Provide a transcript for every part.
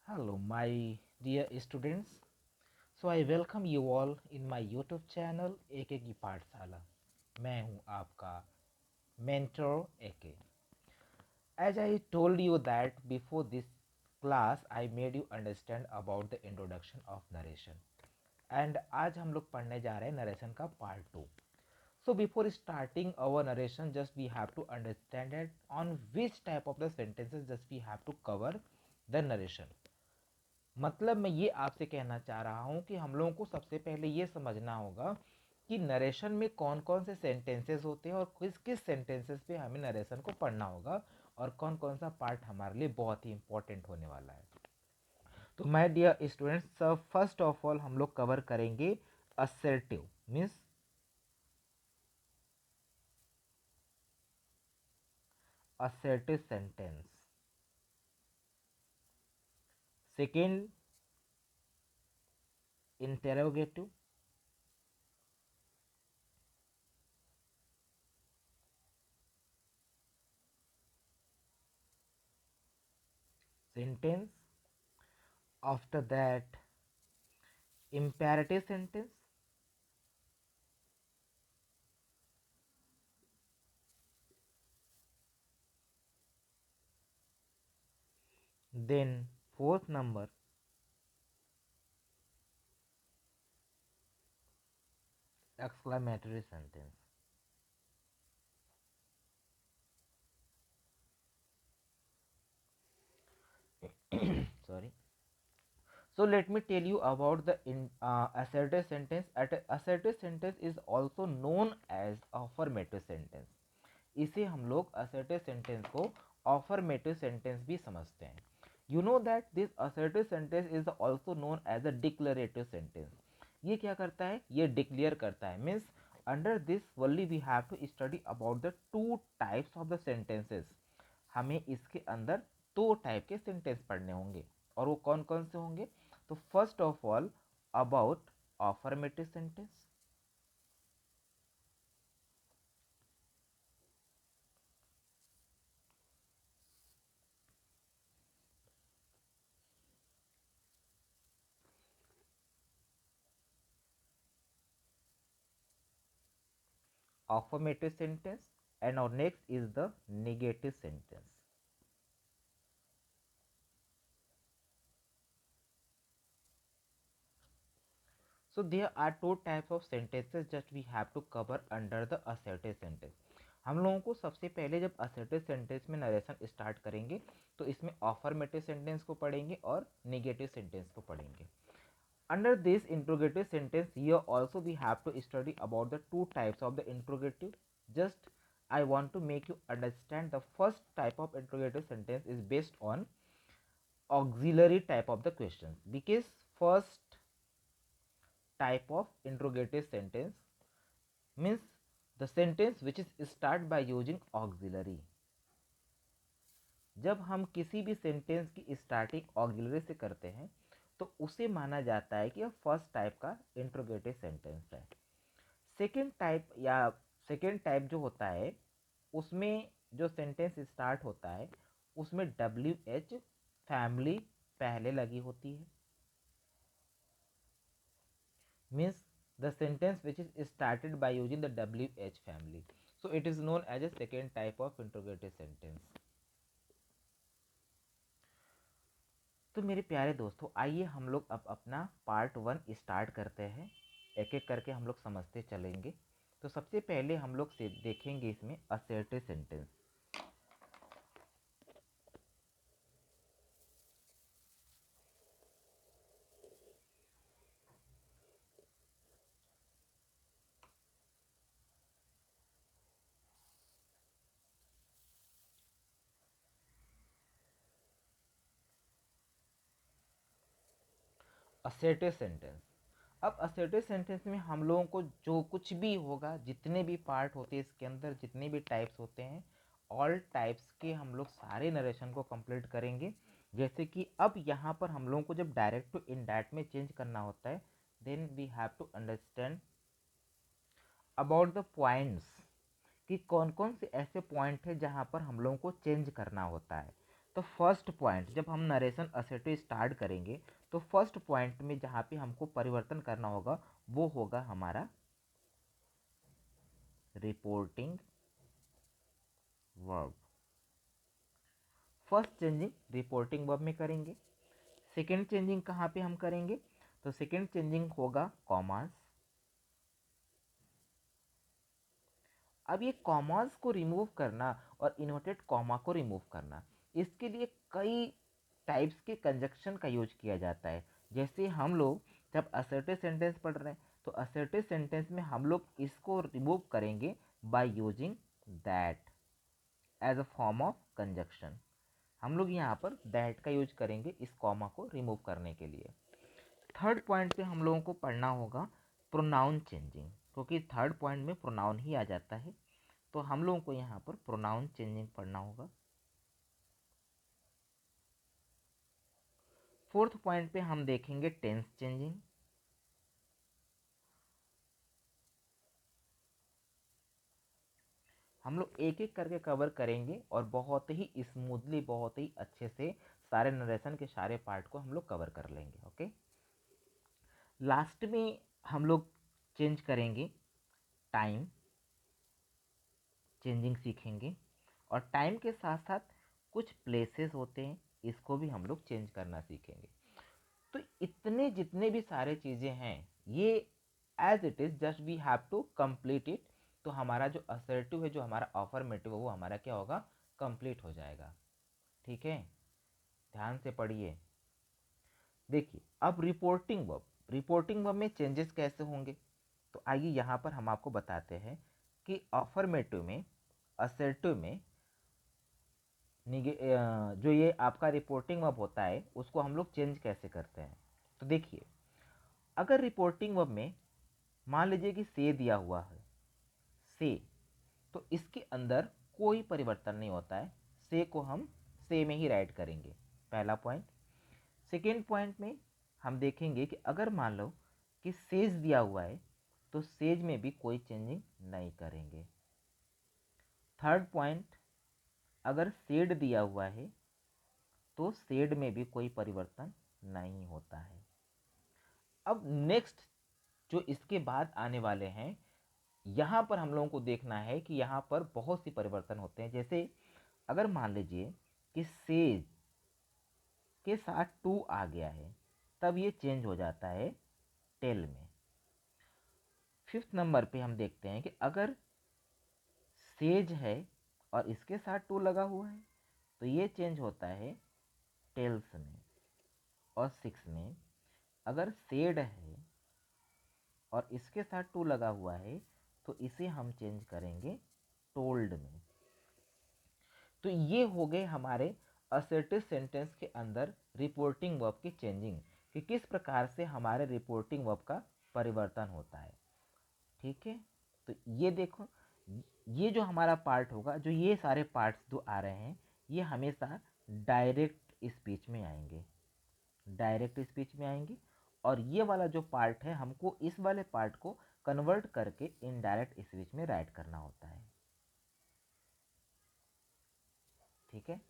Hello, my dear students. So I welcome you all in my YouTube channel AK की पाठशाला। मैं हूँ आपका mentor AK. As I told you that before this class, I made you understand about the introduction of narration. And आज हम लोग पढ़ने जा रहे हैं narration का part 2. So before starting our narration, just we have to understand it on which type of the sentences just we have to cover the narration. मतलब मैं ये आपसे कहना चाह रहा हूँ कि हम लोगों को सबसे पहले ये समझना होगा कि नरेशन में कौन कौन से सेंटेंसेस होते हैं और किस किस सेंटेंसेस पे हमें नरेशन को पढ़ना होगा और कौन कौन सा पार्ट हमारे लिए बहुत ही इंपॉर्टेंट होने वाला है। तो माय डियर स्टूडेंट्स, सब फर्स्ट ऑफ ऑल हम लोग कवर करेंगे assertive means assertive sentence. Second, interrogative. Sentence. After that imperative sentence, then fourth number exclamatory sentence. Sorry. So let me tell you about the assertive sentence. Assertive sentence is also known as affirmative sentence. इसे हम लोग assertive sentence को affirmative sentence भी समझते हैं. You know that this assertive sentence is also known as a declarative sentence. ये क्या करता है? ये declare करता है. Means under this only we have to study about the two types of the sentences. हमें इसके अंदर दो टाइप के सेंटेंस पढ़ने होंगे और वो कौन कौन से होंगे? तो first of all about affirmative sentence. affirmative sentence and our next is the negative sentence. So there are two types of sentences that we have to cover under the assertive sentence. हम लोगों को सबसे पहले जब assertive sentence में narration start करेंगे तो इसमें affirmative sentence को पढ़ेंगे और negative sentence को पढ़ेंगे. Under this interrogative sentence, here also we have to study about the two types of the interrogative. Just I want to make you understand the first type of interrogative sentence is based on auxiliary type of the questions, because first type of interrogative sentence means the sentence which is start by using auxiliary. जब हम किसी भी sentence की starting auxiliary से करते हैं तो उसे माना जाता है कि यह फर्स्ट टाइप का इंट्रोगेटिव सेंटेंस है। सेकेंड टाइप जो होता है उसमें जो सेंटेंस स्टार्ट होता है उसमें डब्ल्यू एच फैमिली पहले लगी होती है। Means the sentence which is started by using the W H family, so it is known as a second type of interrogative sentence. तो मेरे प्यारे दोस्तों, आइए हम लोग अब अपना पार्ट 1 स्टार्ट करते हैं। एक एक करके हम लोग समझते चलेंगे। तो सबसे पहले हम लोग से देखेंगे इसमें असर्टिव सेंटेंस। Assertive sentence. अब असर्टिव सेंटेंस में हम लोगों को जो कुछ भी होगा, जितने भी पार्ट होते हैं इसके अंदर, जितने भी टाइप्स होते हैं, ऑल टाइप्स के हम लोग सारे नरेशन को कंप्लीट करेंगे। जैसे कि अब यहाँ पर हम लोगों को जब डायरेक्ट टू इनडायरेक्ट में चेंज करना होता है, then we have to understand about the points कि कौन कौन से ऐसे पॉइंट है जहाँ पर हम लोगों को चेंज करना होता है। तो फर्स्ट पॉइंट जब हम नरेशन असर्टिव स्टार्ट करेंगे तो फर्स्ट पॉइंट में जहाँ पे हमको परिवर्तन करना होगा वो होगा हमारा reporting verb. First changing reporting verb में करेंगे। सेकेंड चेंजिंग कहाँ पे हम करेंगे, तो सेकेंड चेंजिंग होगा कॉमास। अब ये कॉमास को रिमूव करना और इन्वर्टेड कॉमा को रिमूव करना, इसके लिए कई टाइप्स के कंजक्शन का यूज किया जाता है। जैसे हम लोग जब असर्टिव सेंटेंस पढ़ रहे हैं तो असर्टिव सेंटेंस में हम लोग इसको रिमूव करेंगे by using that as a form of conjunction. हम लोग यहाँ पर दैट का यूज करेंगे इस कॉमा को रिमूव करने के लिए। थर्ड पॉइंट पे हम लोगों को पढ़ना होगा प्रोनाउन चेंजिंग, क्योंकि थर्ड पॉइंट में प्रोनाउन ही आ जाता है, तो हम लोगों को यहाँ पर प्रोनाउन चेंजिंग पढ़ना होगा। फोर्थ पॉइंट पे हम देखेंगे टेंस चेंजिंग। हम लोग एक एक करके कवर करेंगे और बहुत ही स्मूथली, बहुत ही अच्छे से सारे नरेशन के सारे पार्ट को हम लोग कवर कर लेंगे। ओके, लास्ट में हम लोग चेंज करेंगे टाइम चेंजिंग सीखेंगे, और टाइम के साथ साथ कुछ प्लेसेस होते हैं इसको भी हम लोग चेंज करना सीखेंगे। तो इतने जितने भी सारे चीज़ें हैं ये as it is just we have to complete it. तो हमारा जो असर्टिव है, जो हमारा अफर्मेटिव है, वो हमारा क्या होगा, कंप्लीट हो जाएगा। ठीक है, ध्यान से पढ़िए। देखिए अब रिपोर्टिंग वर्ब में चेंजेस कैसे होंगे, तो आइए यहाँ पर हम आपको बताते हैं कि अफर्मेटिव में, असर्टिव में जो ये आपका रिपोर्टिंग वर्ब होता है उसको हम लोग चेंज कैसे करते हैं। तो देखिए, अगर रिपोर्टिंग वर्ब में मान लीजिए कि से दिया हुआ है, से, तो इसके अंदर कोई परिवर्तन नहीं होता है, से को हम से में ही राइट करेंगे, पहला पॉइंट। सेकेंड पॉइंट में हम देखेंगे कि अगर मान लो कि सेज दिया हुआ है तो सेज में भी कोई चेंजिंग नहीं करेंगे। थर्ड पॉइंट, अगर सेड दिया हुआ है तो सेड में भी कोई परिवर्तन नहीं होता है। अब नेक्स्ट जो इसके बाद आने वाले हैं, यहाँ पर हम लोगों को देखना है कि यहाँ पर बहुत सी परिवर्तन होते हैं। जैसे अगर मान लीजिए कि सेज के साथ टू आ गया है तब ये चेंज हो जाता है टेल में। फिफ्थ नंबर पे हम देखते हैं कि अगर सेज है और इसके साथ टू लगा हुआ है तो ये चेंज होता है टेल्स में। और सिक्स में अगर सेड है और इसके साथ टू लगा हुआ है तो इसे हम चेंज करेंगे टोल्ड में। तो ये हो गए हमारे असर्टिव सेंटेंस के अंदर रिपोर्टिंग वर्ब की चेंजिंग, कि किस प्रकार से हमारे रिपोर्टिंग वर्ब का परिवर्तन होता है। ठीक है, तो ये देखो, ये जो हमारा पार्ट होगा, जो ये सारे पार्ट्स जो आ रहे हैं ये हमेशा डायरेक्ट स्पीच में आएंगे, डायरेक्ट स्पीच में आएंगे। और ये वाला जो पार्ट है हमको इस वाले पार्ट को कन्वर्ट करके इनडायरेक्ट स्पीच में राइट करना होता है। ठीक है,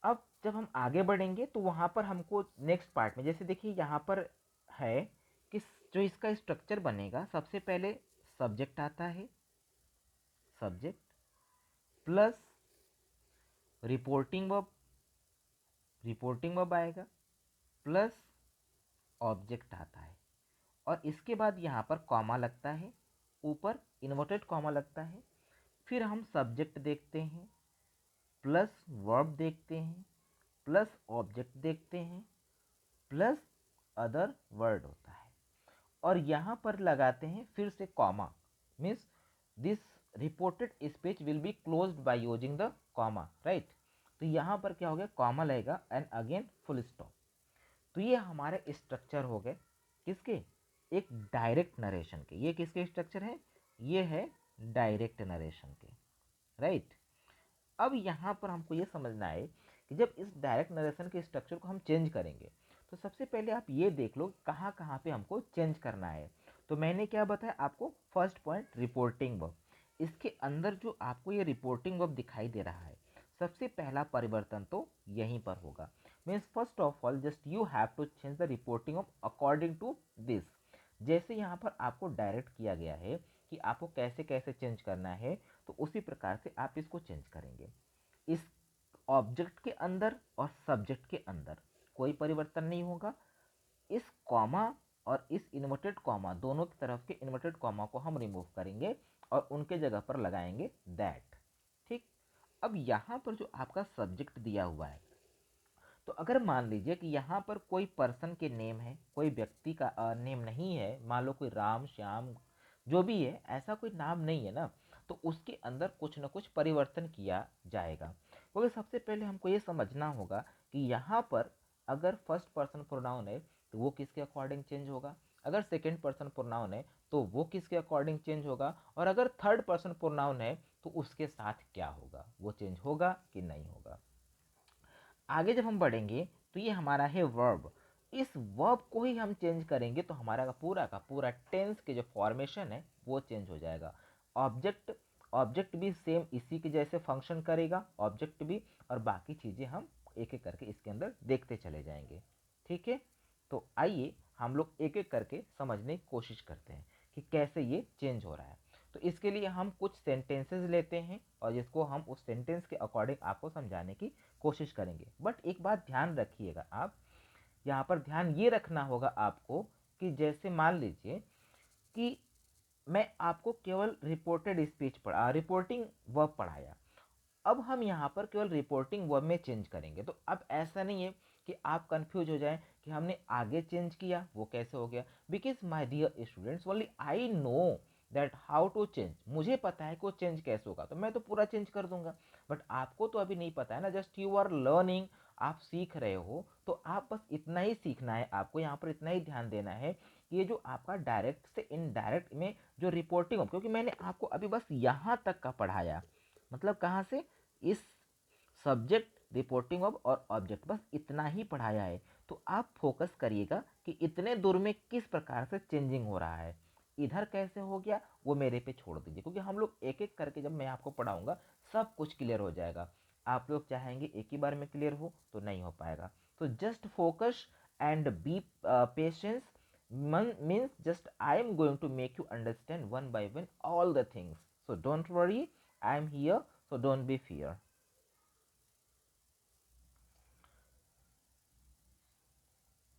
अब जब हम आगे बढ़ेंगे तो वहाँ पर हमको नेक्स्ट पार्ट में, जैसे देखिए यहाँ पर है कि जो इसका स्ट्रक्चर बनेगा, सबसे पहले सब्जेक्ट आता है, सब्जेक्ट प्लस रिपोर्टिंग वर्ब आएगा, प्लस ऑब्जेक्ट आता है, और इसके बाद यहाँ पर कॉमा लगता है, ऊपर इन्वर्टेड कॉमा लगता है। फिर हम सब्जेक्ट देखते हैं, प्लस वर्ब देखते हैं, प्लस ऑब्जेक्ट देखते हैं, प्लस अदर वर्ड होता है, और यहाँ पर लगाते हैं फिर से comma, means this reported speech will be closed bye using the comma, right. तो यहाँ पर क्या हो गया, कॉमा लगेगा एंड अगेन फुल स्टॉप। तो ये हमारे स्ट्रक्चर हो गए किसके, एक डायरेक्ट नरेशन के। ये किसके स्ट्रक्चर है, ये है डायरेक्ट नरेशन के, राइट। अब यहाँ पर हमको ये समझना है कि जब इस डायरेक्ट नरेशन के स्ट्रक्चर को हम चेंज करेंगे तो सबसे पहले आप ये देख लो कहाँ कहाँ पे हमको चेंज करना है। तो मैंने क्या बताया आपको, फर्स्ट पॉइंट रिपोर्टिंग वर्ब, इसके अंदर जो आपको ये रिपोर्टिंग वर्ब दिखाई दे रहा है, सबसे पहला परिवर्तन तो यहीं पर होगा। Means first of all just you have to change the reporting of according to this. जैसे यहाँ पर आपको डायरेक्ट किया गया है कि आपको कैसे कैसे चेंज करना है, तो उसी प्रकार से आप इसको चेंज करेंगे। इस ऑब्जेक्ट के अंदर और सब्जेक्ट के अंदर कोई परिवर्तन नहीं होगा। इस कॉमा और इस इन्वर्टेड कॉमा, दोनों की तरफ के इन्वर्टेड कॉमा को हम रिमूव करेंगे और उनके जगह पर लगाएंगे दैट। ठीक। अब यहाँ पर जो आपका सब्जेक्ट दिया हुआ है, तो अगर मान लीजिए कि यहाँ पर कोई पर्सन के नेम है, कोई व्यक्ति का नेम नहीं है, मान लो कोई राम श्याम जो भी है, ऐसा कोई नाम नहीं है ना, तो उसके अंदर कुछ ना कुछ परिवर्तन किया जाएगा। क्योंकि सबसे पहले हमको ये समझना होगा कि यहाँ पर अगर फर्स्ट पर्सन प्रोनाउन है तो वो किसके अकॉर्डिंग चेंज होगा, अगर सेकेंड पर्सन प्रोनाउन है तो वो किसके अकॉर्डिंग चेंज होगा, और अगर थर्ड पर्सन प्रोनाउन है तो उसके साथ क्या होगा, वो चेंज होगा कि नहीं होगा। आगे जब हम बढ़ेंगे तो ये हमारा है वर्ब। इस वर्ब को ही हम चेंज करेंगे तो हमारा का पूरा टेंस के जो फॉर्मेशन है वो चेंज हो जाएगा। ऑब्जेक्ट ऑब्जेक्ट भी सेम इसी के जैसे फंक्शन करेगा, ऑब्जेक्ट भी, और बाकी चीज़ें हम एक एक करके इसके अंदर देखते चले जाएंगे। ठीक है, तो आइए हम लोग एक एक करके समझने की कोशिश करते हैं कि कैसे ये चेंज हो रहा है। तो इसके लिए हम कुछ सेंटेंसेस लेते हैं और जिसको हम उस सेंटेंस के अकॉर्डिंग आपको समझाने की कोशिश करेंगे। बट एक बात ध्यान रखिएगा, आप यहाँ पर ध्यान ये रखना होगा आपको कि जैसे मान लीजिए कि मैं आपको केवल रिपोर्टेड स्पीच रिपोर्टिंग वर्ब पढ़ाया, अब हम यहाँ पर केवल रिपोर्टिंग वर्ब में चेंज करेंगे। तो अब ऐसा नहीं है कि आप कंफ्यूज हो जाएं कि हमने आगे चेंज किया वो कैसे हो गया। Because my dear students, only I know that how to change. मुझे पता है कि वो चेंज कैसे होगा, तो मैं तो पूरा चेंज कर दूंगा। बट आपको तो अभी नहीं पता है ना, जस्ट यू आर लर्निंग, आप सीख रहे हो। तो आप बस इतना ही सीखना है, आपको यहाँ पर इतना ही ध्यान देना है कि ये जो आपका डायरेक्ट से इनडायरेक्ट में जो रिपोर्टिंग हो, क्योंकि मैंने आपको अभी बस यहाँ तक का पढ़ाया, मतलब कहाँ से, इस सब्जेक्ट रिपोर्टिंग ऑफ और ऑब्जेक्ट, बस इतना ही पढ़ाया है। तो आप फोकस करिएगा कि इतने दूर में किस प्रकार से चेंजिंग हो रहा है, इधर कैसे हो गया वो मेरे पे छोड़ दीजिए, क्योंकि हम लोग एक एक करके जब मैं आपको पढ़ाऊंगा सब कुछ क्लियर हो जाएगा। आप लोग चाहेंगे एक ही बार में क्लियर हो तो नहीं हो पाएगा। तो just focus and be patience, means just I am going to make you understand one by one all the things. So don't worry, I am here, so don't be fear.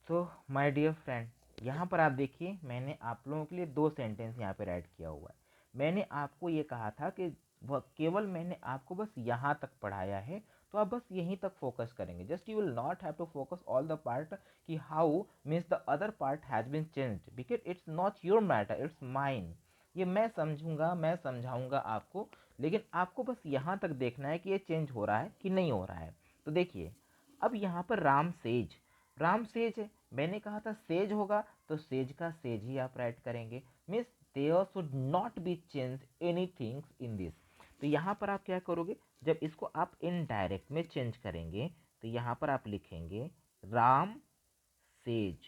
तो my dear friend, यहाँ पर आप देखिए मैंने आप लोगों के लिए दो सेंटेंस यहाँ पर ऐड किया हुआ है। मैंने आपको ये कहा था कि वह केवल मैंने आपको बस यहाँ तक पढ़ाया है, तो आप बस यहीं तक फोकस करेंगे। Just you will not have to focus all the part कि how means the other part has been changed, because it's not your matter, it's mine. ये मैं समझूंगा, मैं समझाऊंगा आपको, लेकिन आपको बस यहाँ तक देखना है कि ये चेंज हो रहा है कि नहीं हो रहा है। तो देखिए, अब यहाँ पर राम सेज, राम सेज है, मैंने कहा था सेज होगा, तो सेज का सेज ही आप राइट करेंगे। Means there should not be change anything in this. तो यहाँ पर आप क्या करोगे, जब इसको आप इनडायरेक्ट में चेंज करेंगे तो यहाँ पर आप लिखेंगे राम सेज,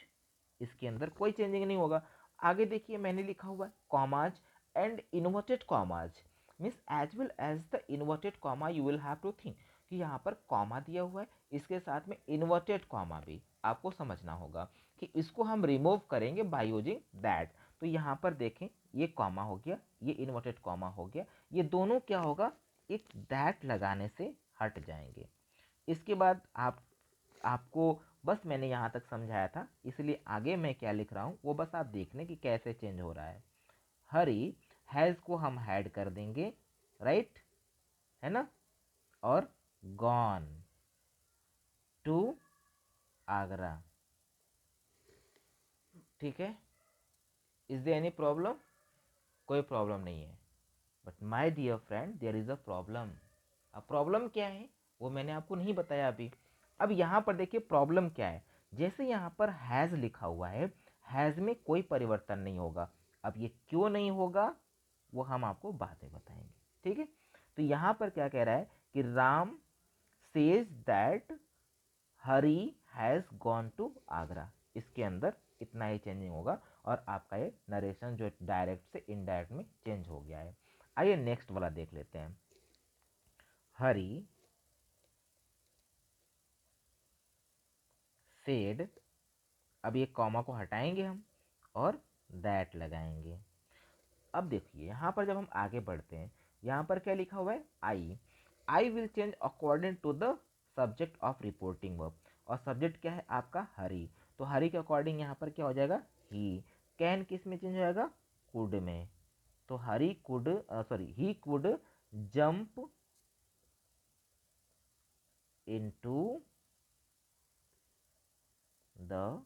इसके अंदर कोई चेंजिंग नहीं होगा। आगे देखिए मैंने लिखा हुआ है commas and inverted commas, means as well as the inverted comma you will have to think कि यहाँ पर कॉमा दिया हुआ है, इसके साथ में इन्वर्टेड कॉमा भी आपको समझना होगा कि इसको हम रिमूव करेंगे बाय यूजिंग दैट। तो यहाँ पर देखें ये कॉमा हो गया, ये इन्वर्टेड कॉमा हो गया, ये दोनों क्या होगा, एक दैट लगाने से हट जाएंगे। इसके बाद आपको बस मैंने यहाँ तक समझाया था, इसलिए आगे मैं क्या लिख रहा हूँ वो बस आप देख लें कि कैसे चेंज हो रहा है। हरी हैज़ को हम ऐड कर देंगे, राइट है ना, और गॉन टू आगरा। ठीक है, इज देयर एनी प्रॉब्लम? कोई प्रॉब्लम नहीं है। But my dear friend, there is a problem. अब प्रॉब्लम क्या है वो मैंने आपको नहीं बताया अभी। अब यहाँ पर देखिए प्रॉब्लम क्या है, जैसे यहाँ पर हैज़ लिखा हुआ है, हैज़ में कोई परिवर्तन नहीं होगा। अब ये क्यों नहीं होगा वो हम आपको बाद में बताएंगे। ठीक है, तो यहाँ पर क्या कह रहा है कि Ram says that Hari has gone to Agra, इसके अंदर इतना ही चेंजिंग होगा और आपका ये नरेशन जो डायरेक्ट से इनडायरेक्ट में चेंज हो गया है। आइए नेक्स्ट वाला देख लेते हैं। हरी सेड, अब ये कॉमा को हटाएंगे हम और दैट लगाएंगे। अब देखिए यहाँ पर जब हम आगे बढ़ते हैं, यहाँ पर क्या लिखा हुआ है, I will change according to the subject of reporting verb, और सब्जेक्ट क्या है आपका हरी, तो हरी के अकॉर्डिंग यहाँ पर क्या हो जाएगा, ही। कैन किस में चेंज हो जाएगा, कुड में, तो Hari could, sorry he could jump into the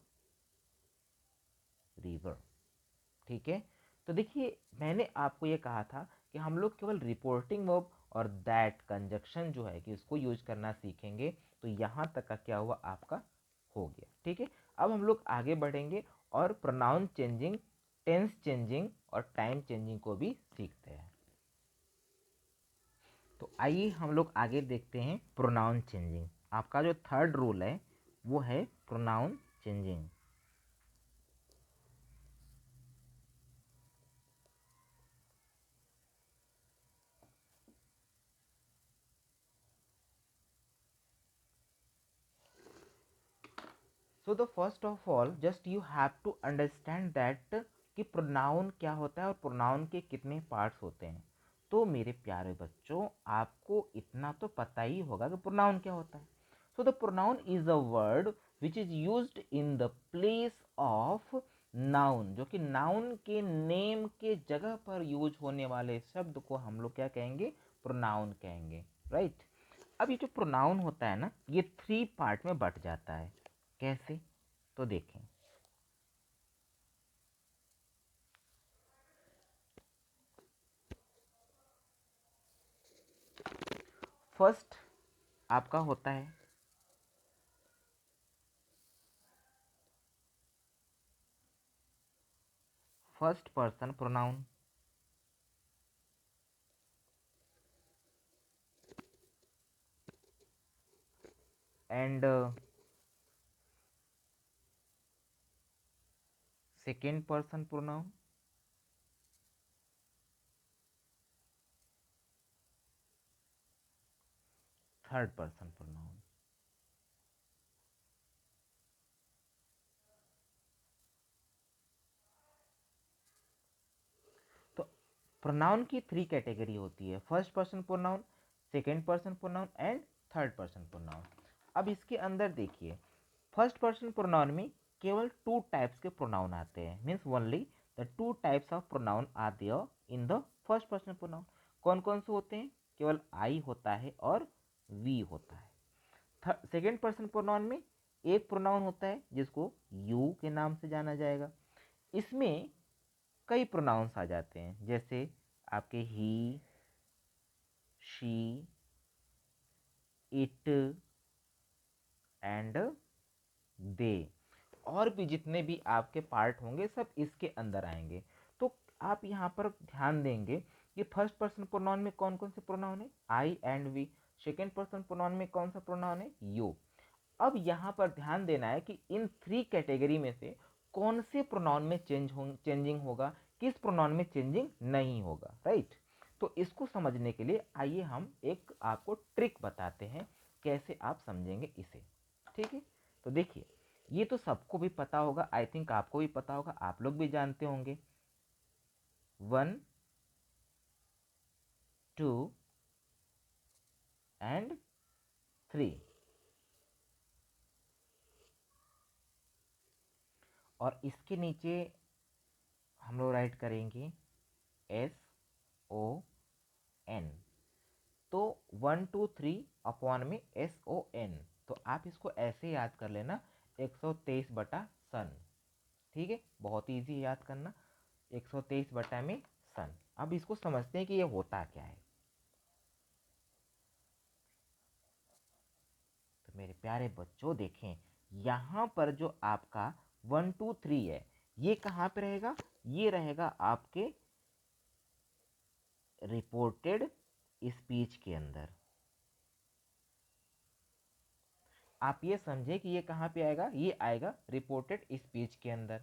river. ठीक है, तो देखिए मैंने आपको ये कहा था कि हम लोग केवल रिपोर्टिंग वर्ब और दैट कंजक्शन जो है कि उसको यूज करना सीखेंगे, तो यहाँ तक का क्या हुआ आपका हो गया। ठीक है, अब हम लोग आगे बढ़ेंगे और प्रोनाउन चेंजिंग, टेंस चेंजिंग और टाइम चेंजिंग को भी सीखते हैं। तो आइए हम लोग आगे देखते हैं प्रोनाउन चेंजिंग। आपका जो थर्ड रूल है वो है pronoun changing. So the first of all just you have to understand that कि प्रोनाउन क्या होता है और प्रोनाउन के कितने पार्ट्स होते हैं। तो मेरे प्यारे बच्चों, आपको इतना तो पता ही होगा कि प्रोनाउन क्या होता है। So the pronoun is a word which is used in the place of noun, जो कि नाउन के नेम के जगह पर यूज होने वाले शब्द को हम लोग क्या कहेंगे, प्रोनाउन कहेंगे। राइट, अब ये जो प्रोनाउन होता है ना, ये 3 पार्ट में बट जाता है। कैसे, तो देखें। फर्स्ट आपका होता है first person pronoun, and second person pronoun, third person pronoun. तो प्रोनाउन की 3 कैटेगरी होती है, first person pronoun, second person pronoun and third person pronoun. अब इसके अंदर देखिए, फर्स्ट पर्सन प्रोनाउन में केवल 2 टाइप्स के प्रोनाउन आते हैं, means only the 2 types of pronoun are there in the first person pronoun. कौन कौन से होते हैं, केवल आई होता है और वी होता है। सेकेंड पर्सन प्रोनाउन में एक प्रोनाउन होता है जिसको यू के नाम से जाना जाएगा। इसमें कई प्रोनाउंस आ जाते हैं, जैसे आपके ही, शी, इट एंड दे, और भी जितने भी आपके पार्ट होंगे सब इसके अंदर आएंगे। तो आप यहाँ पर ध्यान देंगे कि फर्स्ट पर्सन प्रोनाउन में कौन कौन से प्रोनाउन है, I and we. Second person pronoun में कौन सा प्रोनाउन है, यू। अब यहाँ पर ध्यान देना है कि इन 3 कैटेगरी में से कौन से प्रोनाउन में चेंजिंग होगा, किस प्रोनाउन में चेंजिंग नहीं होगा। राइट, तो इसको समझने के लिए आइए हम एक आपको ट्रिक बताते हैं कैसे आप समझेंगे इसे। ठीक है, तो देखिए, ये तो सबको भी पता होगा, आई थिंक आपको भी पता होगा, आप लोग भी जानते होंगे। 1 2 एंड 3, और इसके नीचे हम लोग राइट करेंगे SON। तो 1 2 3 अपॉन में SON, तो आप इसको ऐसे याद कर लेना, 123 बटा सन। ठीक है, बहुत ईजी है याद करना, 123 बटा में सन। अब इसको समझते हैं कि ये होता क्या है। तो मेरे प्यारे बच्चों देखें, यहाँ पर जो आपका 1 2 3 है, ये कहाँ पे रहेगा, ये रहेगा आपके रिपोर्टेड स्पीच के अंदर। आप ये समझे कि ये कहाँ पे आएगा, ये आएगा रिपोर्टेड स्पीच के अंदर।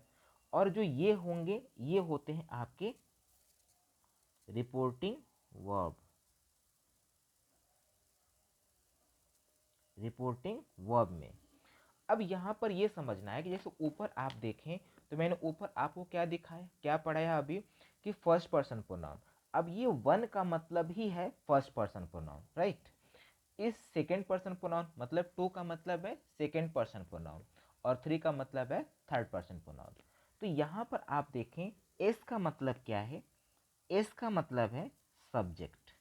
और जो ये होंगे, ये होते हैं आपके रिपोर्टिंग वर्ब, रिपोर्टिंग वर्ब में। अब यहाँ पर ये समझना है कि जैसे ऊपर आप देखें तो मैंने ऊपर आपको क्या दिखाया, क्या पढ़ाया अभी, कि फर्स्ट पर्सन प्रोनाउन। अब ये वन का मतलब ही है फर्स्ट पर्सन प्रोनाउन, राइट। इस सेकेंड पर्सन प्रोनाउन मतलब टू का मतलब है सेकेंड पर्सन प्रोनाउन, और थ्री का मतलब है थर्ड पर्सन प्रोनाउन। तो यहाँ पर आप देखें एस का मतलब क्या है, एस का मतलब है सब्जेक्ट,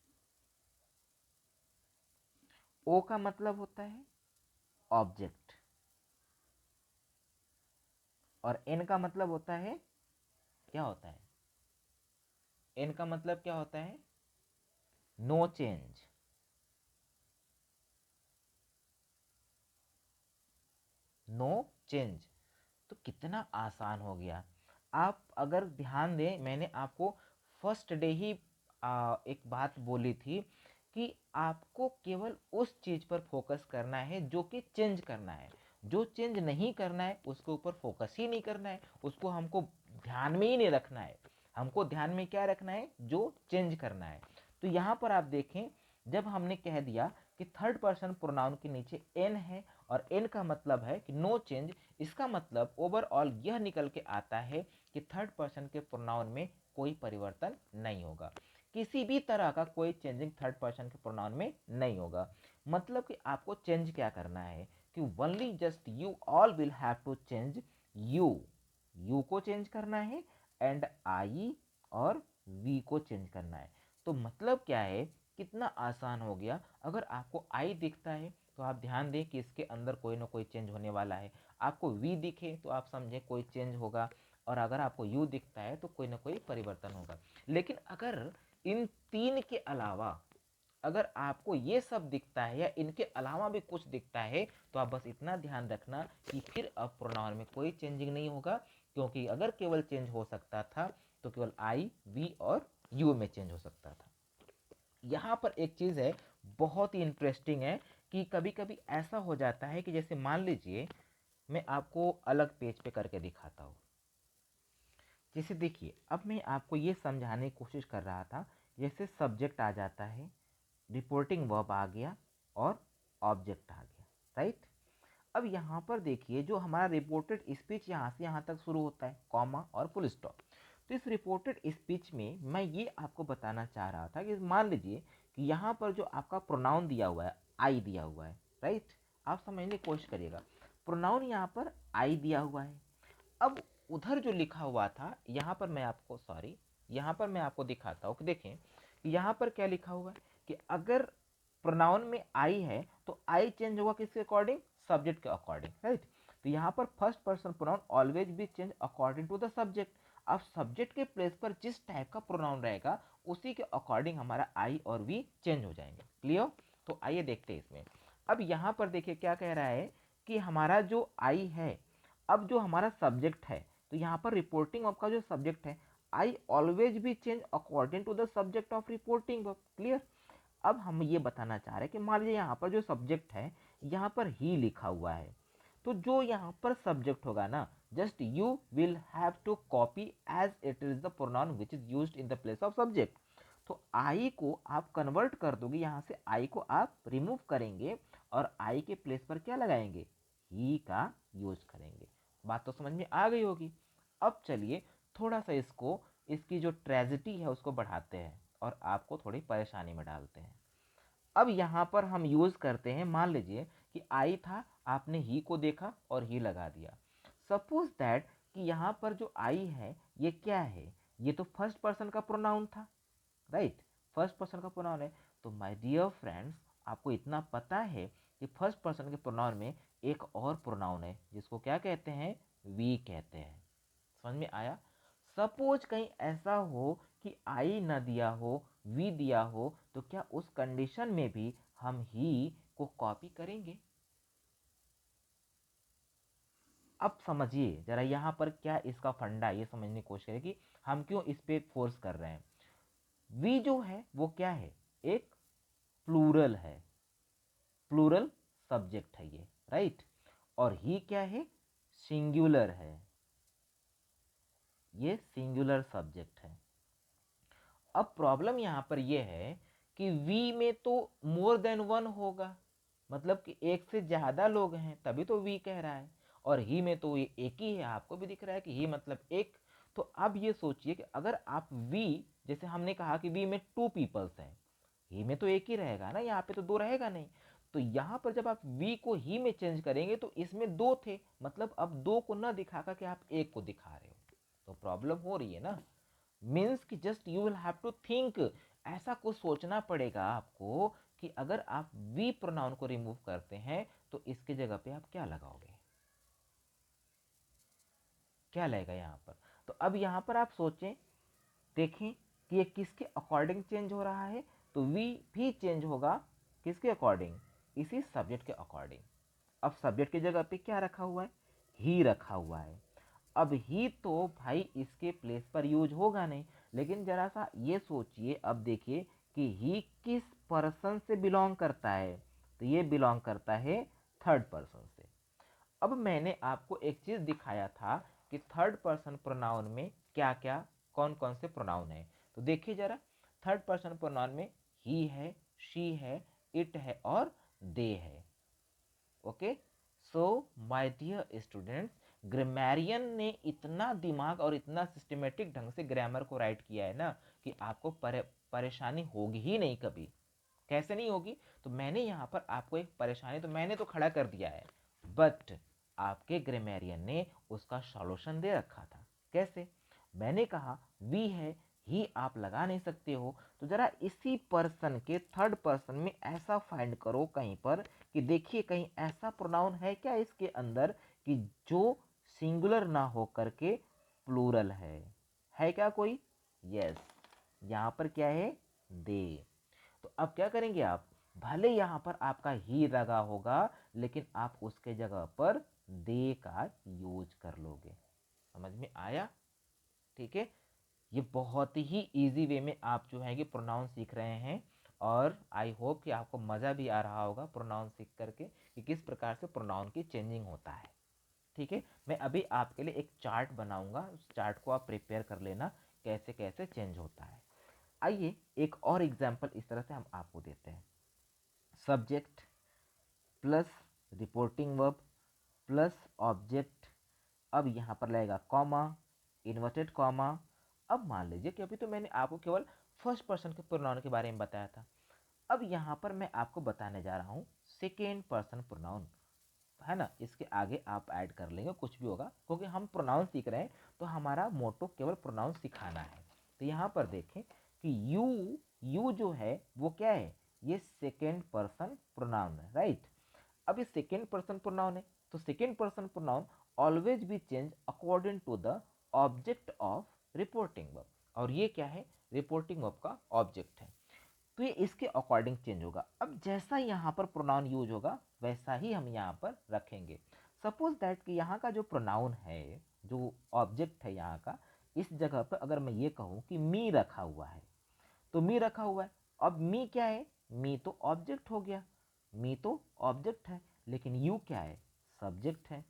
ओ का मतलब होता है ऑब्जेक्ट, और एन का मतलब होता है, क्या होता है, एन का मतलब क्या होता है, नो चेंज। No change. तो कितना आसान हो गया। आप अगर ध्यान दें, मैंने आपको फर्स्ट डे ही एक बात बोली थी कि आपको केवल उस चीज़ पर फोकस करना है जो कि चेंज करना है। जो चेंज नहीं करना है उसके ऊपर फोकस ही नहीं करना है, उसको हमको ध्यान में ही नहीं रखना है। हमको ध्यान में क्या रखना है, जो चेंज करना है। तो यहाँ पर आप देखें, जब हमने कह दिया कि थर्ड पर्सन प्रोनाउन के नीचे एन है और एन का मतलब है कि नो चेंज, इसका मतलब ओवरऑल यह निकल के आता है कि थर्ड पर्सन के प्रोनाउन में कोई परिवर्तन नहीं होगा, किसी भी तरह का कोई चेंजिंग थर्ड पर्सन के प्रोनाउन में नहीं होगा। मतलब कि आपको चेंज क्या करना है कि only just you all will have to change you, you को चेंज करना है, एंड आई और वी को चेंज करना है। तो मतलब क्या है, कितना आसान हो गया। अगर आपको आई दिखता है तो आप ध्यान दें कि इसके अंदर कोई ना कोई चेंज होने वाला है। आपको वी दिखे तो आप समझें कोई चेंज होगा, और अगर आपको यू दिखता है तो कोई ना कोई परिवर्तन होगा। लेकिन अगर इन तीन के अलावा अगर आपको ये सब दिखता है या इनके अलावा भी कुछ दिखता है, तो आप बस इतना ध्यान रखना कि फिर अब प्रोनाउन में कोई चेंजिंग नहीं होगा, क्योंकि अगर केवल चेंज हो सकता था तो केवल आई, वी और यू में चेंज हो सकता था। यहाँ पर एक चीज़ है, बहुत ही इंटरेस्टिंग है, कि कभी कभी ऐसा हो जाता है कि जैसे मान लीजिए मैं आपको अलग पेज पे करके दिखाता हूँ। जैसे देखिए, अब मैं आपको ये समझाने की कोशिश कर रहा था, जैसे सब्जेक्ट आ जाता है, रिपोर्टिंग वर्ब आ गया और ऑब्जेक्ट आ गया, राइट। अब यहाँ पर देखिए, जो हमारा रिपोर्टेड स्पीच यहाँ से यहाँ तक शुरू होता है, कॉमा और फुल स्टॉप। तो इस रिपोर्टेड स्पीच में मैं ये आपको बताना चाह रहा था कि मान लीजिए कि यहाँ पर जो आपका प्रोनाउन दिया हुआ है, आई दिया हुआ है, राइट। आप समझने की कोशिश करिएगा, प्रोनाउन यहाँ पर आई दिया हुआ है। अब उधर जो लिखा हुआ था, यहाँ पर मैं आपको यहाँ पर मैं आपको दिखाता हूँ कि देखें, यहाँ पर क्या लिखा हुआ है कि अगर प्रोनाउन में आई है तो आई चेंज होगा किसके अकॉर्डिंग, सब्जेक्ट के अकॉर्डिंग, राइट। तो यहाँ पर first person pronoun always be change according to the subject. अब सब्जेक्ट के प्लेस पर जिस टाइप का प्रोनाउन रहेगा उसी के अकॉर्डिंग हमारा आई और वी चेंज हो जाएंगे। क्लियर। तो आइए देखते हैं इसमें। अब यहाँ पर देखिए क्या कह रहा है कि हमारा जो आई है, अब जो हमारा सब्जेक्ट है, तो यहाँ पर रिपोर्टिंग वर्ब का जो सब्जेक्ट है, I always be change according to the subject of reporting verb. Clear. अब हम ये बताना चाह रहे हैं कि मान लीजिए यहाँ पर जो सब्जेक्ट है, यहाँ पर ही लिखा हुआ है, तो जो यहाँ पर सब्जेक्ट होगा ना, just you will have to copy as it is the pronoun which is used in the place of subject. तो आई को आप कन्वर्ट कर दोगे, यहाँ से आई को आप रिमूव करेंगे और आई के प्लेस पर क्या लगाएंगे, ही का यूज करेंगे। बात तो समझ में आ गई होगी। अब चलिए थोड़ा सा इसको, इसकी जो ट्रेजिडी है उसको बढ़ाते हैं और आपको थोड़ी परेशानी में डालते हैं। अब यहाँ पर हम यूज़ करते हैं, मान लीजिए कि आई था, आपने ही को देखा और ही लगा दिया। सपोज दैट कि यहाँ पर जो आई है ये क्या है, ये तो फर्स्ट पर्सन का प्रोनाउन था, राइट। फर्स्ट पर्सन का प्रोनाउन है। तो माय डियर फ्रेंड्स, आपको इतना पता है कि फर्स्ट पर्सन के प्रोनाउन में एक और प्रोनाउन है जिसको क्या कहते हैं, वी कहते हैं। समझ में आया। सपोज कहीं ऐसा हो कि आई न दिया हो, वी दिया हो, तो क्या उस कंडीशन में भी हम ही को कॉपी करेंगे। अब समझिए जरा यहाँ पर क्या इसका फंडा, ये समझने की कोशिश करें कि हम क्यों इस पे फोर्स कर रहे हैं। वी जो है वो क्या है, एक प्लूरल है, प्लूरल सब्जेक्ट है ये, राइट। और ही क्या है, सिंगुलर है, ये सिंगुलर सब्जेक्ट है। अब प्रॉब्लम यहाँ पर यह है कि वी में तो मोर देन वन होगा, मतलब कि एक से ज़्यादा लोग हैं तभी तो वी कह रहा है, और ही में तो ये एक ही है, आपको भी दिख रहा है कि ही मतलब एक। तो अब ये सोचिए कि अगर आप वी, जैसे हमने कहा कि वी में टू पीपल्स हैं, ही में तो एक ही रहेगा ना, यहाँ पे तो दो रहेगा नहीं। तो यहाँ पर जब आप वी को ही में चेंज करेंगे तो इसमें दो थे, मतलब अब दो को ना दिखाकर के आप एक को दिखा रहे हो, तो प्रॉब्लम हो रही है ना। मीन्स कि just you will have to think, ऐसा कुछ सोचना पड़ेगा आपको कि अगर आप वी प्रोनाउन को रिमूव करते हैं तो इसके जगह पे आप क्या लगाओगे, क्या लगेगा यहाँ पर। तो अब यहाँ पर आप सोचें, देखें कि ये किसके अकॉर्डिंग चेंज हो रहा है, तो वी भी चेंज होगा किसके अकॉर्डिंग, इसी सब्जेक्ट के अकॉर्डिंग। अब सब्जेक्ट की जगह पे क्या रखा हुआ है, ही रखा हुआ है। अब ही तो भाई इसके प्लेस पर यूज होगा नहीं, लेकिन जरा सा ये सोचिए, अब देखिए कि ही किस पर्सन से बिलोंग करता है, तो ये बिलोंग करता है थर्ड पर्सन से। अब मैंने आपको एक चीज दिखाया था कि थर्ड पर्सन प्रोनाउन में क्या क्या, कौन कौन से प्रोनाउन है। तो देखिए जरा, थर्ड पर्सन प्रोनाउन में ही है, शी है, इट है और दे है। Okay, so my dear students, grammarian ने इतना दिमाग और इतना सिस्टमेटिक ढंग से ग्रामर को राइट किया है ना कि आपको परेशानी होगी ही नहीं कभी। कैसे नहीं होगी, तो मैंने यहाँ पर आपको एक परेशानी तो मैंने तो खड़ा कर दिया है, बट आपके ग्रामेरियन ने उसका सॉल्यूशन दे रखा था। कैसे, मैंने कहा वी है, ही आप लगा नहीं सकते हो, तो जरा इसी पर्सन के थर्ड पर्सन में ऐसा फाइंड करो कहीं पर कि देखिए कहीं ऐसा प्रोनाउन है क्या इसके अंदर कि जो सिंगुलर ना हो करके प्लूरल है क्या कोई। यस, यहाँ पर क्या है, दे। तो अब क्या करेंगे आप, भले यहाँ पर आपका ही लगा होगा लेकिन आप उसके जगह पर दे का यूज कर लोगे। समझ में आया, ठीक है। ये बहुत ही इजी वे में आप जो है कि प्रोनाउंस सीख रहे हैं, और आई होप कि आपको मज़ा भी आ रहा होगा प्रोनाउंस सीख करके कि किस प्रकार से प्रोनाउन की चेंजिंग होता है। ठीक है, मैं अभी आपके लिए एक चार्ट बनाऊंगा, उस चार्ट को आप प्रिपेयर कर लेना कैसे कैसे चेंज होता है। आइए एक और एग्जाम्पल इस तरह से हम आपको देते हैं। Subject plus reporting verb plus object, अब यहाँ पर लगेगा कॉमा, इन्वर्टेड कॉमा। अब मान लीजिए कि अभी तो मैंने आपको केवल फर्स्ट पर्सन के प्रोनाउन के बारे में बताया था, अब यहाँ पर मैं आपको बताने जा रहा हूँ सेकेंड पर्सन प्रोनाउन, है ना। इसके आगे आप ऐड कर लेंगे कुछ भी होगा, क्योंकि हम प्रोनाउन सीख रहे हैं तो हमारा मोटो केवल प्रोनाउन सिखाना है। तो यहाँ पर देखें कि यू जो है वो क्या है, ये सेकेंड पर्सन प्रोनाउन है, राइट। अब ये सेकेंड पर्सन प्रोनाउन है, तो second person pronoun always be change according to the object of reporting verb, और ये क्या है, रिपोर्टिंग वर्ब का ऑब्जेक्ट है, तो ये इसके अकॉर्डिंग चेंज होगा। अब जैसा यहाँ पर प्रोनाउन यूज होगा वैसा ही हम यहाँ पर रखेंगे। सपोज दैट कि यहाँ का जो प्रोनाउन है, जो ऑब्जेक्ट है यहाँ का, इस जगह पर अगर मैं ये कहूँ कि मी रखा हुआ है, तो मी रखा हुआ है। अब मी क्या है, मी तो ऑब्जेक्ट हो गया, मी तो ऑब्जेक्ट है, लेकिन यू क्या है, सब्जेक्ट है।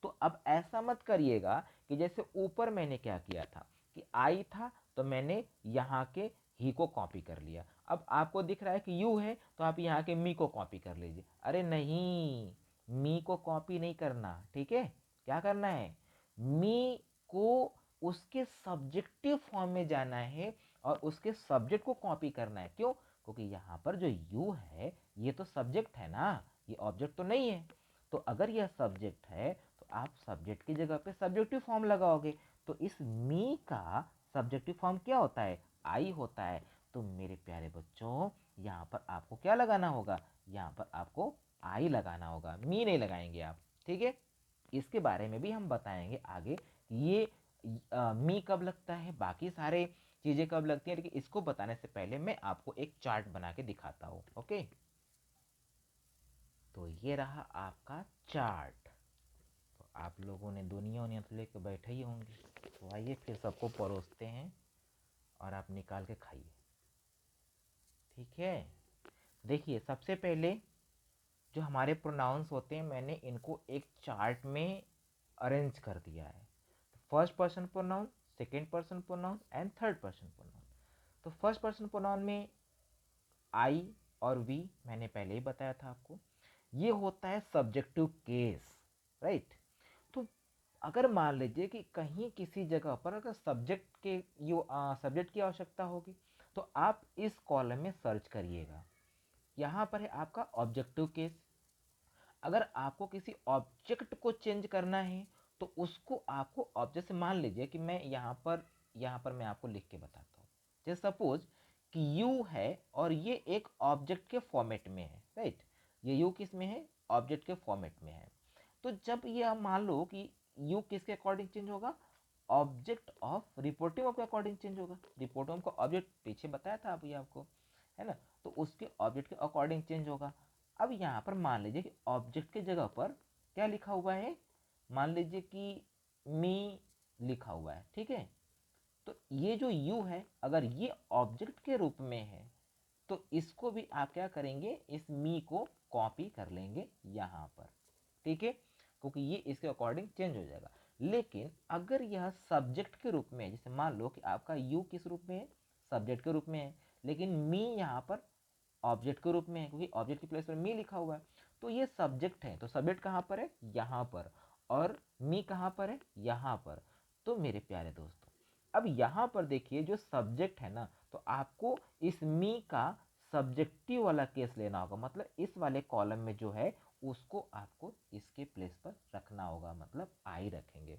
तो अब ऐसा मत करिएगा कि जैसे ऊपर मैंने क्या किया था कि आई था तो मैंने यहाँ के ही को कॉपी कर लिया, अब आपको दिख रहा है कि यू है तो आप यहाँ के मी को कॉपी कर लीजिए। अरे नहीं, मी को कॉपी नहीं करना, ठीक है। क्या करना है, मी को उसके सब्जेक्टिव फॉर्म में जाना है और उसके सब्जेक्ट को कॉपी करना है। क्यों, क्योंकि यहाँ पर जो यू है ये तो सब्जेक्ट है ना, ये ऑब्जेक्ट तो नहीं है। तो अगर यह सब्जेक्ट है तो आप सब्जेक्ट की जगह पे सब्जेक्टिव फॉर्म लगाओगे, तो इस मी का सब्जेक्टिव फॉर्म क्या होता है, आई होता है। तो मेरे प्यारे बच्चों, यहाँ पर आपको क्या लगाना होगा, यहाँ पर आपको आई लगाना होगा, मी नहीं लगाएंगे आप, ठीक है। इसके बारे में भी हम बताएंगे आगे, ये मी कब लगता है, बाकी सारे चीज़ें कब लगती हैं, लेकिन इसको बताने से पहले मैं आपको एक चार्ट बना के दिखाता हूँ। ओके, तो ये रहा आपका चार्ट। तो आप लोगों ने दुनिया उनिया लेके बैठे ही होंगे, तो आइए फिर सबको परोसते हैं और आप निकाल के खाइए, ठीक है। देखिए सबसे पहले जो हमारे प्रोनाउंस होते हैं मैंने इनको एक चार्ट में अरेंज कर दिया है। First person pronoun, second person pronoun and third person pronoun. तो फर्स्ट पर्सन प्रोनाउन में आई और वी मैंने पहले ही बताया था आपको। ये होता है सब्जेक्टिव केस, राइट। तो अगर मान लीजिए कि कहीं किसी जगह पर अगर सब्जेक्ट की आवश्यकता होगी, तो आप इस कॉलम में सर्च करिएगा। यहाँ पर है आपका ऑब्जेक्टिव केस। अगर आपको किसी ऑब्जेक्ट को चेंज करना है तो उसको आपको ऑब्जेक्ट से, मान लीजिए कि मैं यहाँ पर मैं आपको लिख के बताता हूँ। जैसे सपोज कि यू है और ये एक ऑब्जेक्ट के फॉर्मेट में है, राइट। ये यू किस में है? ऑब्जेक्ट के फॉर्मेट में है। तो जब ये आप मान लो कि यू किसके अकॉर्डिंग चेंज होगा? ऑब्जेक्ट ऑफ रिपोर्टिंग ऑफ के अकॉर्डिंग चेंज होगा। रिपोर्टिंग का ऑब्जेक्ट पीछे बताया था अभी आपको, है ना। तो उसके ऑब्जेक्ट के अकॉर्डिंग चेंज होगा। अब यहाँ पर मान लीजिए कि ऑब्जेक्ट की जगह पर क्या लिखा हुआ है? मान लीजिए कि मी लिखा हुआ है, ठीक है। तो ये जो यू है, अगर ये ऑब्जेक्ट के रूप में है तो इसको भी आप क्या करेंगे? इस मी को कॉपी कर लेंगे यहाँ पर, ठीक है, क्योंकि ये इसके अकॉर्डिंग चेंज हो जाएगा। लेकिन अगर यह सब्जेक्ट के रूप में है, जैसे मान लो कि आपका यू किस रूप में है? सब्जेक्ट के रूप में है, लेकिन मी यहाँ पर ऑब्जेक्ट के रूप में है, क्योंकि ऑब्जेक्ट की प्लेस पर मी लिखा हुआ है। तो ये सब्जेक्ट है, तो सब्जेक्ट कहाँ पर है? यहाँ पर। और मी कहाँ पर है? यहाँ पर। तो मेरे प्यारे दोस्तों, अब यहाँ पर देखिए जो सब्जेक्ट है ना, तो आपको इस मी का सब्जेक्टिव वाला केस लेना होगा, मतलब इस वाले कॉलम में जो है उसको आपको इसके प्लेस पर रखना होगा, मतलब आई रखेंगे।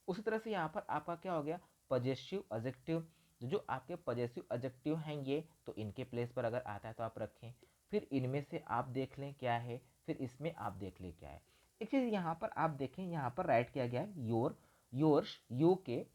उसी तरह से यहाँ पर आपका क्या हो गया? Possessive adjective. जो आपके पजेसिव एडजेक्टिव हैं ये, तो इनके प्लेस पर अगर आता है तो आप रखें। फिर इनमें से आप देख लें क्या है, फिर इसमें आप देख लें क्या है। एक चीज़ यहाँ पर आप देखें, यहाँ पर राइट किया गया है योर, योर्स, यू के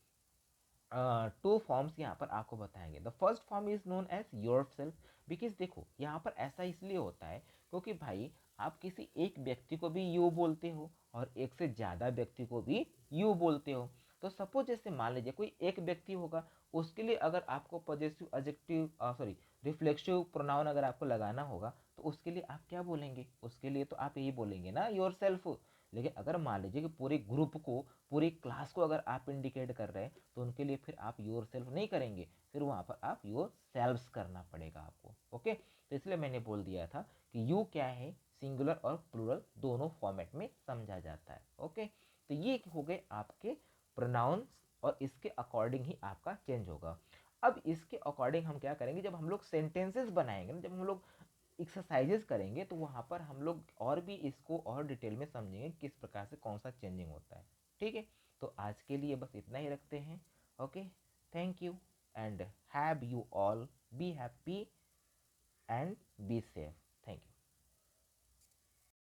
टू फॉर्म्स यहाँ पर आपको बताएंगे। The first form is known as yourself. Because देखो यहाँ पर ऐसा इसलिए होता है क्योंकि भाई आप किसी एक व्यक्ति को भी यू बोलते हो और एक से ज़्यादा व्यक्ति को भी यू बोलते हो। तो सपोज जैसे मान लीजिए कोई एक व्यक्ति होगा, उसके लिए अगर आपको positive adjective sorry reflexive pronoun अगर आपको लगाना होगा तो उसके लिए आप क्या बोलेंगे? उसके लिए तो आप यही बोलेंगे ना, योर सेल्फ। लेकिन अगर मान लीजिए कि पूरे ग्रुप को, पूरी क्लास को अगर आप इंडिकेट कर रहे हैं तो उनके लिए फिर आप योर सेल्फ नहीं करेंगे, फिर वहाँ पर आप योर सेल्व्स करना पड़ेगा आपको। ओके, तो इसलिए मैंने बोल दिया था कि यू क्या है, सिंगुलर और प्लूरल दोनों फॉर्मेट में समझा जाता है। ओके, तो ये हो गए आपके प्रोनाउंस और इसके अकॉर्डिंग ही आपका चेंज होगा। अब इसके अकॉर्डिंग हम क्या करेंगे, जब हम लोग सेंटेंसेस बनाएंगे ना, जब हम लोग एक्सरसाइजेस करेंगे तो वहाँ पर हम लोग और भी इसको और डिटेल में समझेंगे किस प्रकार से कौन सा चेंजिंग होता है। ठीक है, तो आज के लिए बस इतना ही रखते हैं। Okay, thank you and have you all be happy and be safe.